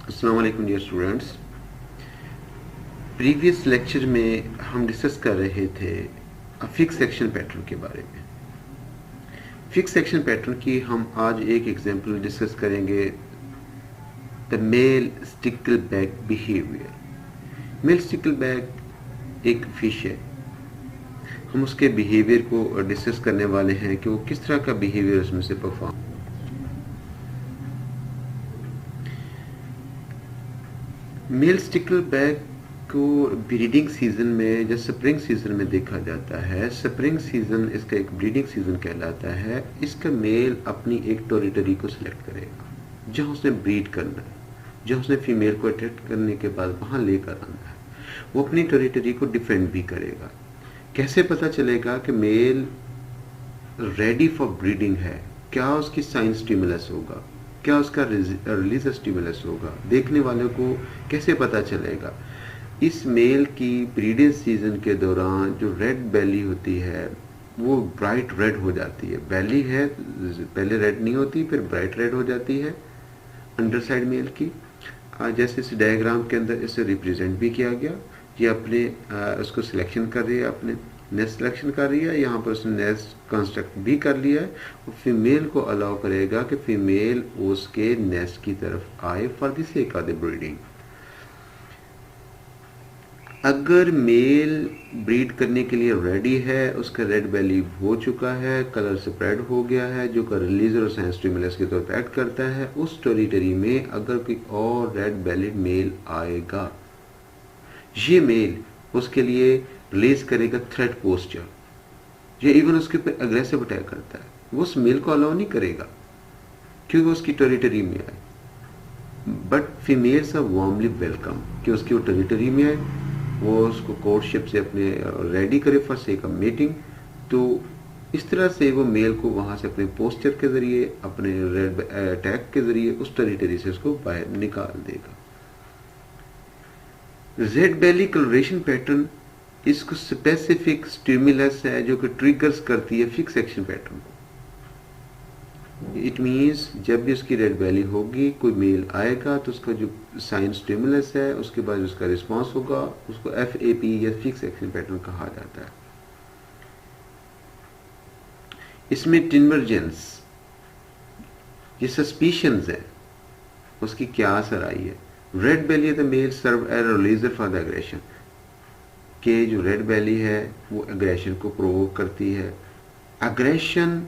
अस्सलाम वालेकुम dear students. Previous lecture में हम डिस्कस कर रहे थे फिक्स सेक्शन पैटर्न के बारे में। फिक्स सेक्शन पैटर्न की हम आज एक एग्जांपल डिस्कस करेंगे, द मेल स्टिकलबैक बिहेवियर। मेल स्टिकलबैक एक फिश है। हम उसके बिहेवियर को डिस्कस करने वाले हैं कि वो किस तरह का बिहेवियर उसमें से परफॉर्म। मेल स्टिकलबैक को ब्रीडिंग सीजन में, जब स्प्रिंग सीजन में देखा जाता है, स्प्रिंग सीजन इसका एक ब्रीडिंग सीजन कहलाता है। इसका मेल अपनी एक टेरिटरी को सिलेक्ट करेगा जहां उसने ब्रीड करना है, जहां उसने फीमेल को अट्रैक्ट करने के बाद वहां लेकर आना है। वो अपनी टेरिटरी को डिफेंड भी करेगा। कैसे पता चलेगा कि मेल रेडी फॉर ब्रीडिंग है? क्या उसकी साइन स्टिमुलस होगा, क्या उसका रिलीज स्टिमुलस होगा, देखने वाले को कैसे पता चलेगा? इस मेल की ब्रीडिंग सीजन के दौरान जो रेड बेली होती है वो ब्राइट रेड हो जाती है। बेली है पहले रेड नहीं होती, फिर ब्राइट रेड हो जाती है अंडर साइड मेल की। जैसे इस डायग्राम के अंदर इसे रिप्रेजेंट भी किया गया। ये अपने उसको सिलेक्शन कर रही है, अपने नेस्ट सिलेक्शन कर रही है। यहाँ पर उसने नेस्ट कंस्ट्रक्ट भी कर लिया है। और फीमेल को अलाउ करेगा कि फीमेल उसके नेस्ट की तरफ आए for the sake of the breeding. अगर मेल ब्रीड करने के लिए रेडी है, उसका रेड बेली हो चुका है, कलर स्प्रेड हो गया है, जो का रिलीजर और साइन स्टिमुलस के तौर पर एक्ट करता है, उस टेरिटरी में अगर कोई और रेड बेलिड मेल आएगा, ये मेल उसके लिए रिलीज करेगा थ्रेट पोस्चर। ये इवन उसके ऊपर अग्रेसिव अटैक करता है। वो उस मेल को अलाउ नहीं करेगा क्योंकि उसकी टेरिटरी में आए, but females are warmly welcome कि उसकी वो टेरिटरी में आए, वो उसको कोर्टशिप से अपने रेडी करे फॉर सेक ऑफ मीटिंग। तो इस तरह से वो मेल को वहां से अपने पोस्चर के जरिए, अपने रेड अटैक के जरिए उस टेरिटरी से उसको बाहर निकाल देगा। रेड बेली कलरेशन पैटर्न इसको स्पेसिफिक स्टिमुलस है जो कि ट्रिगर्स करती है फिक्स एक्शन पैटर्न को। इट मीन्स जब भी उसकी रेड बेली होगी, कोई मेल आएगा तो उसका जो साइन स्टिमुलस है उसके बाद उसका रिस्पांस होगा, उसको FAP या फिक्स एक्शन पैटर्न कहा जाता है। इसमें टिन्वर्जेंस, ये सस्पिशंस है, उसकी क्या असर आई है। Red belly the male serve as releaser for the aggression, कि जो रेड बेली है वो एग्रेशन को प्रोवोक करती है। एग्रेशन,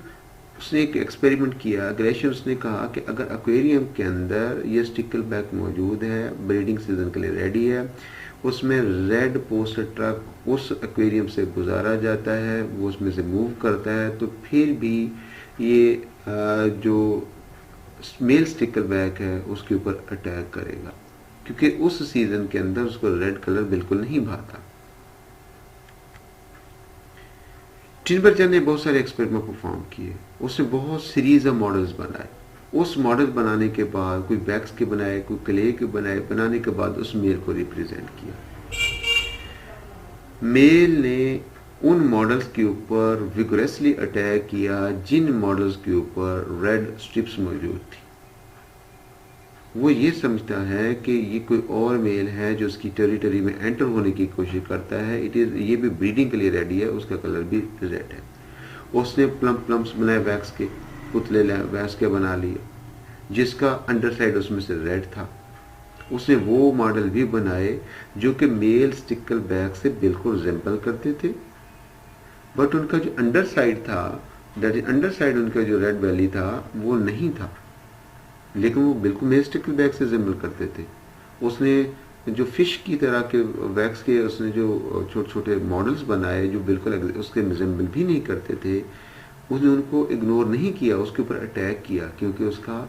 उसने एक एक्सपेरिमेंट किया। एग्रेशन, उसने कहा कि अगर एक्वेरियम के अंदर ये स्टिकलबैक मौजूद है, ब्रीडिंग सीजन के लिए रेडी है, उसमें रेड पोस्टर ट्रक उस एक्वेरियम से गुजारा जाता है, वो उसमें से मूव करता है, तो फिर भी ये जो मेल स्टिकलबैक है उसके ऊपर अटैक करेगा क्योंकि उस सीजन के अंदर उसको रेड कलर बिल्कुल नहीं भाता। टिन्बर्जन ने बहुत सारे एक्सपेरिमेंट परफॉर्म किए। उसने बहुत सीरीज ऑफ मॉडल्स बनाए। उस मॉडल बनाने के बाद कोई वैक्स के बनाए, कोई क्ले के बनाए, बनाने के बाद उस मेल को रिप्रेजेंट किया। मेल ने उन मॉडल्स के ऊपर विगोरसली अटैक किया जिन मॉडल्स के ऊपर रेड स्ट्रिप्स मौजूद थी। वो ये समझता है कि ये कोई और मेल है जो उसकी टेरिटरी में एंटर होने की कोशिश करता है। ये भी ब्रीडिंग के लिए रेडी है, उसका कलर भी रेड है। उसने प्लम्स बनाए, वैक्स के पुतले वैक्स के बना लिए जिसका अंडर साइड उसमें से रेड था। उसने वो मॉडल भी बनाए जो कि मेल स्टिकलबैक से बिल्कुल रिजेंबल करते थे, बट उनका जो अंडर साइड था, दैट इज अंडर साइड उनका जो रेड बेली था वो नहीं था, लेकिन वो बिल्कुल मेल स्टिकलबैक से रिजेंबल करते थे। उसने जो फिश की तरह के वैक्स के उसने जो छोटे छोटे मॉडल्स बनाए जो बिल्कुल उसके रिजेंबल भी नहीं करते थे, उसने उनको इग्नोर नहीं किया, उसके ऊपर अटैक किया क्योंकि उसका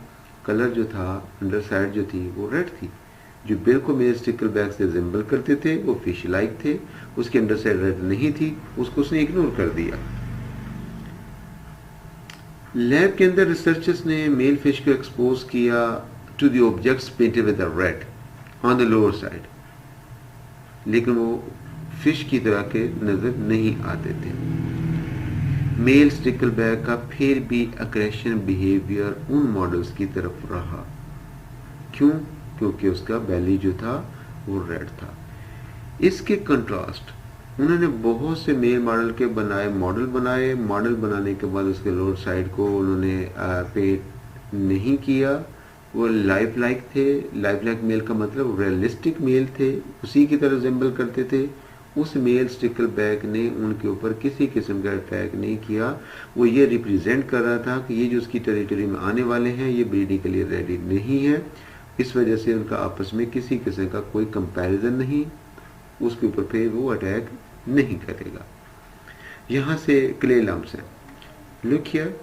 कलर जो था, अंडर साइड जो थी वो रेड थी। जो बिल्कुल मेल स्टिकलबैक से रिजेंबल करते थे वो फिश लाइक थे, उसकी अंडर साइड रेड नहीं थी, उसको उसने इग्नोर कर दिया। लैब के अंदर रिसर्चर्स ने मेल फिश को एक्सपोज किया to the objects painted with red on the lower side, लेकिन वो फिश की तरह के नजर नहीं आते थे। मेल स्टिकलबैक का फिर भी अग्रेशन बिहेवियर उन मॉडल्स की तरफ रहा। क्यों? क्योंकि उसका बेली जो था वो रेड था। इसके कंट्रास्ट उन्होंने बहुत से मेल मॉडल के मॉडल बनाने के बाद उसके लोअर साइड को उन्होंने पेंट नहीं किया। वो लाइफ लाइक थे। लाइफ लाइक मेल का मतलब रियलिस्टिक मेल थे, उसी की तरह रिजेंबल करते थे। उस मेल स्टिकलबैक ने उनके ऊपर किसी किस्म का अटैक नहीं किया। वो ये रिप्रेजेंट कर रहा था कि ये जो उसकी टेरिटरी में आने वाले हैं ये ब्रीडिंग के लिए रेडी नहीं है। इस वजह से उनका आपस में किसी किस्म का कोई कंपैरिजन नहीं, उसके ऊपर फिर वो अटैक नहीं करेगा। यहां से क्ले लम्प्स हैं। लुक हियर,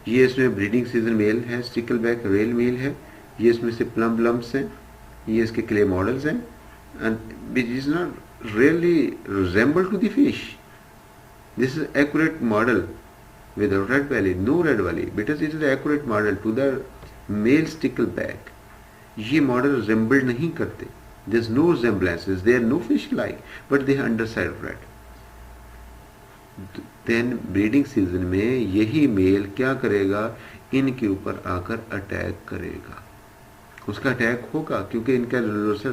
ये इसमें ब्रीडिंग सीजन मेल है, स्टिकलबैक रेल मेल है। ये इसमें से प्लम लम्प्स हैं, ये इसके क्ले मॉडल्स हैं, and which is not really resemble to the fish. This is accurate model with a red belly, no red belly, because it is accurate model to the male stickleback. ये model resemble नहीं करते. There is no resemblances. They are no fish like, but they are underside red. Then breeding season में यही mail क्या करेगा, इनके ऊपर आकर अटैक करेगा। उसका अटैक होगा क्योंकि इनका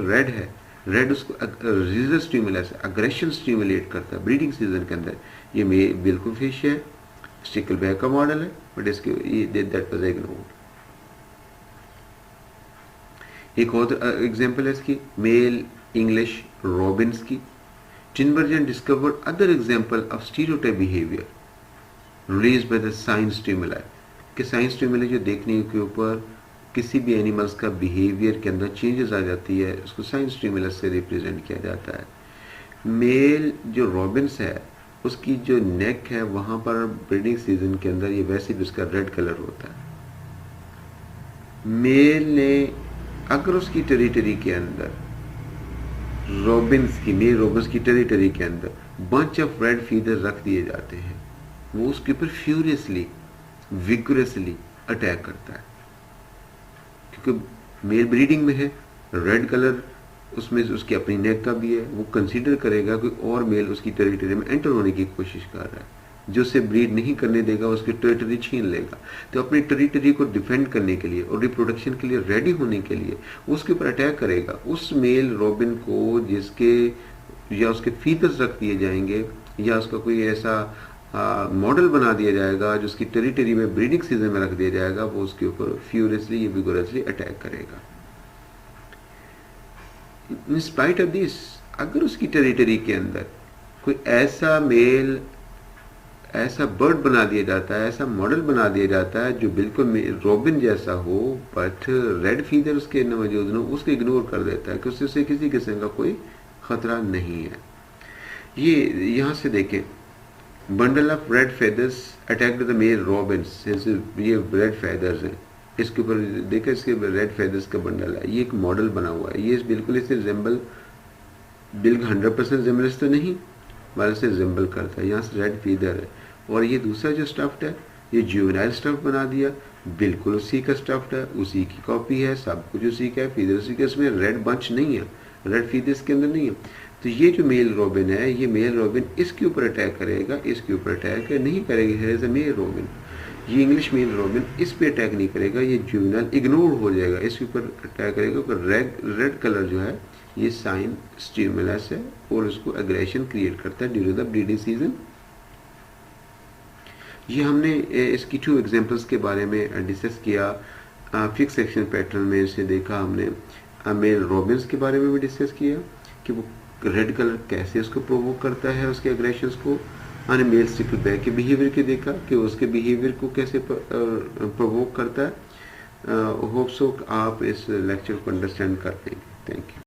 रेड है। रेड उसको रिजर्व स्टिमुलस, अग्रेशन स्टिमुलेट करता है ब्रीडिंग सीजन के अंदर। ये बिल्कुल फिश है, स्टिकलबैक का मॉडल है, बट इसके दैट वाज इग्नोर्ड। एक और एग्जांपल है इसकी मेल इंग्लिश रॉबिन्स की। Tinbergen discovered other example of stereotype behavior released by the science stimuli, कि साइंस स्टिमुली जो देखने के ऊपर किसी भी एनिमल्स का बिहेवियर के अंदर चेंजेस आ जाती है, उसको साइंस स्टिमुलस से रिप्रेजेंट किया जाता है। मेल जो रॉबिन्स है उसकी जो नेक है वहां पर ब्रीडिंग सीजन के अंदर ये वैसे भी उसका रेड कलर होता है। मेल ने अगर उसकी टेरिटरी के अंदर मेल रॉबिन्स की टेरिटरी के अंदर बंच ऑफ रेड फीदर रख दिए जाते हैं, वो उसके ऊपर फ्यूरियसली विगोरसली अटैक करता है, क्योंकि मेल ब्रीडिंग में है, रेड कलर उसमें उसकी अपनी नेक का भी है। वो कंसीडर करेगा कि और मेल उसकी टेरिटरी में एंटर होने की कोशिश कर रहा है, जो उसे ब्रीड नहीं करने देगा, उसकी टेरिटरी छीन लेगा। तो अपनी टेरिटरी को डिफेंड करने के लिए और रिप्रोडक्शन के लिए रेडी होने के लिए उसके ऊपर अटैक करेगा। उस मेल रॉबिन को जिसके या उसके फीदर्स रख दिए जाएंगे या उसका कोई ऐसा मॉडल बना दिया जाएगा जो उसकी टेरिटरी में ब्रीडिंग सीजन में रख दिया जाएगा, वो उसके ऊपर फ्यूरियसली या विगोरसली अटैक करेगा। इन स्पाइट ऑफ दिस, अगर उसकी टेरिटरी के अंदर कोई ऐसा मेल, ऐसा बर्ड बना दिया जाता है, ऐसा मॉडल बना दिया जाता है जो बिल्कुल रॉबिन जैसा हो बट रेड फीदर उसके मौजूद हो, उसको इग्नोर कर देता है कि उससे किसी किस्म का कोई खतरा नहीं है। ये यहां से देखें, bundle of red feathers attacked the Mel Robbins. ये रेड फेदर्स हैं, इसके ऊपर देखा, इसके रेड फेदर्स का बंडल है। ये एक मॉडल बना हुआ है, ये बिल्कुल इसे रिजेंबल, बिल्कुल 100% रिजेंबलेंस तो नहीं वाले से रिजेंबल करता है। यहाँ से रेड फीदर है, और ये दूसरा जो स्टफ्ड है ये जुवेनाइल स्टफ बना दिया, बिल्कुल उसी का स्टफ्ड है, उसी की कॉपी है, सब कुछ उसी का है, फीदर उसी का, इसमें रेड बंच नहीं है, रेड फीदर इसके अंदर नहीं है। तो ये जो मेल रॉबिन है, ये मेल रॉबिन इसके ऊपर अटैक करेगा, इसके ऊपर अटैक नहीं करेगा। है मेल रॉबिन, ये इंग्लिश मेल रॉबिन इस पे अटैक नहीं करेगा, ये जुवेनाइल इग्नोर हो जाएगा, इसके ऊपर अटैक करेगा। रेड कलर जो है ये साइन स्टिमुलस है और उसको एग्रेशन क्रिएट करता है ड्यूरिंग द ब्रीडिंग सीजन। ये हमने इसकी 2 एग्जांपल्स के बारे में डिस्कस किया। फिक्स सेक्शन पैटर्न में इसे देखा हमने। मेल रॉबिन्स के बारे में भी डिस्कस किया कि वो रेड कलर कैसे उसको प्रोवोक करता है, उसके एग्रेशंस को। हमने मेल स्टिकलबैक के बिहेवियर के देखा कि उसके बिहेवियर को कैसे प्रोवोक करता है। होप सो आप इस लेक्चर को अंडरस्टैंड कर लेंगे। Thank you.